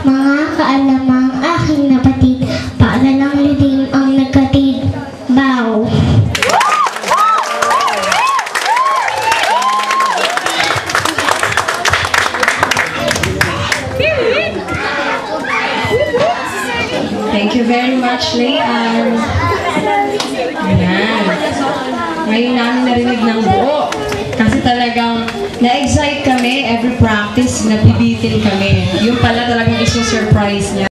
Mga kaalamang aking napatid, paalalang lidim ang nagkatid. Bow. Thank you very much, Leanne. Ayan. Ngayon namin narinig ng buo. Kasi talagang na-excite kami every practice, nabibitin kami. Yung pala talagang iso-surprise niya.